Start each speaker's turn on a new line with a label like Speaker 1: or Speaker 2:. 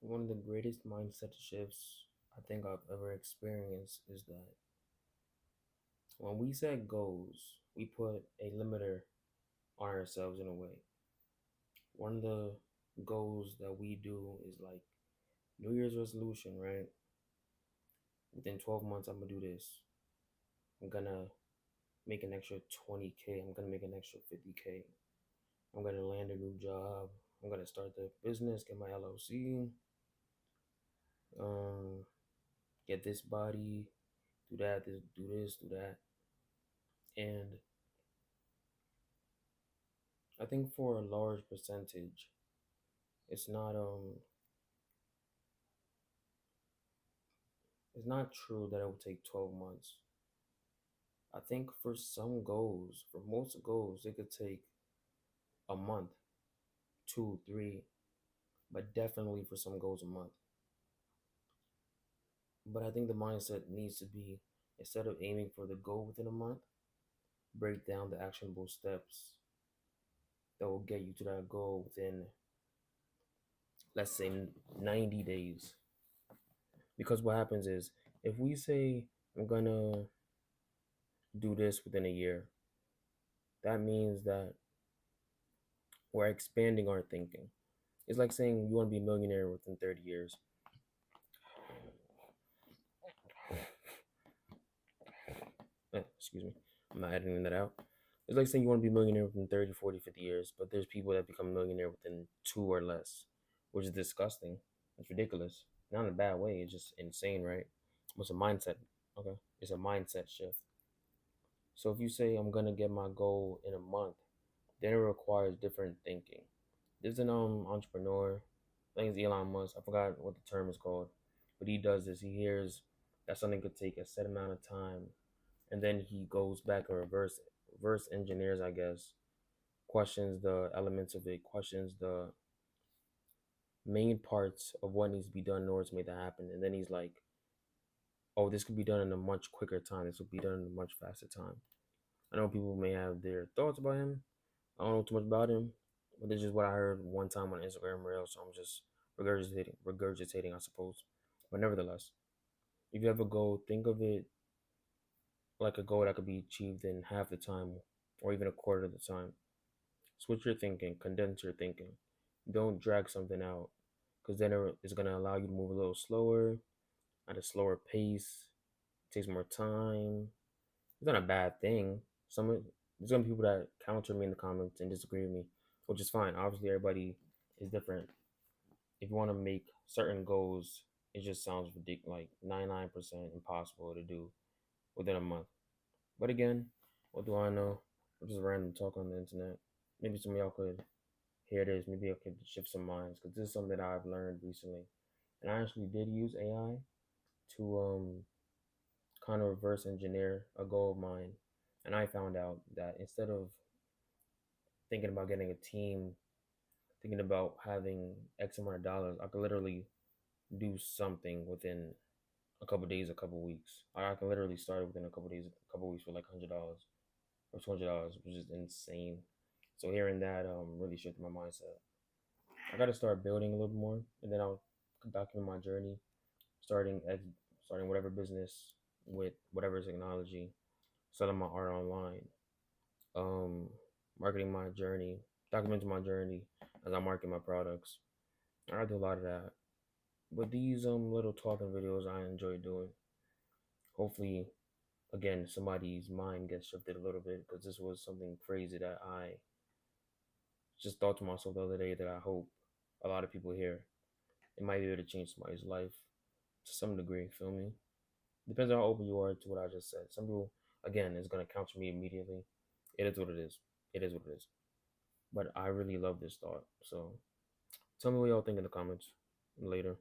Speaker 1: One of the greatest mindset shifts I think I've ever experienced is that when we set goals, we put a limiter on ourselves in a way. One of the goals that we do is like New Year's resolution, right? Within 12 months, I'm gonna do this. I'm gonna make an extra 20K. I'm gonna make an extra 50K. I'm gonna land a new job. I'm gonna start the business, get my LLC, um, get this body, do that, do this, do that. And I think for a large percentage, it's not it's not true that it will take 12 months. I think for some goals, for most goals, it could take a month, two, three, but definitely for some goals a month. But I think the mindset needs to be, instead of aiming for the goal within a month, break down the actionable steps that will get you to that goal within, let's say, 90 days. Because what happens is, if we say I'm gonna do this within a year, that means that we're expanding our thinking. It's like saying you want to be a millionaire within 30 years. Excuse me. I'm not editing that out. It's like saying you want to be a millionaire within 30, 40, 50 years, but there's people that become a millionaire within two or less, which is disgusting. It's ridiculous. Not in a bad way. It's just insane, right? It's a mindset. Okay. It's a mindset shift. So if you say I'm gonna get my goal in a month, then it requires different thinking. There's an entrepreneur, I think it's Elon Musk. I forgot what the term is called, but he does this. He hears that something could take a set amount of time, and then he goes back and reverse engineers, I guess, questions the elements of it, questions the main parts of what needs to be done in order to make that happen, and then he's like, "Oh, this could be done in a much quicker time. This would be done in a much faster time." I know people may have their thoughts about him. I don't know too much about him, but this is what I heard one time on Instagram Reels, so I'm just regurgitating, I suppose. But nevertheless, if you have a goal, think of it like a goal that could be achieved in half the time or even a quarter of the time. Switch your thinking, condense your thinking. Don't drag something out because then it's going to allow you to move a little slower, at a slower pace. It takes more time. It's not a bad thing. There's gonna be people that counter me in the comments and disagree with me, which is fine. Obviously, everybody is different. If you want to make certain goals, it just sounds ridiculous, like 99% impossible to do within a month. But again, what do I know? I'm just random talk on the internet. Maybe some of y'all could hear this. Maybe I could shift some minds because this is something that I've learned recently, and I actually did use AI to kind of reverse engineer a goal of mine, and I found out that instead of thinking about getting a team, thinking about having X amount of dollars, I could literally do something within a couple days, a couple weeks. I can literally start within a couple days, a couple weeks with like $100 or $200, which is insane. So hearing that really shifted my mindset. I got to start building a little more, and then I'll document my journey, starting starting whatever business with whatever technology, selling my art online, um, marketing my journey, documenting my journey as I market my products. I do a lot of that. But these little talking videos I enjoy doing. Hopefully, again, somebody's mind gets shifted a little bit because this was something crazy that I just thought to myself the other day that I hope a lot of people hear. It might be able to change somebody's life to some degree. Feel me? Depends on how open you are to what I just said. Some people, again, is gonna counter me immediately. It is what it is. It is what it is. But I really love this thought. So tell me what y'all think in the comments later.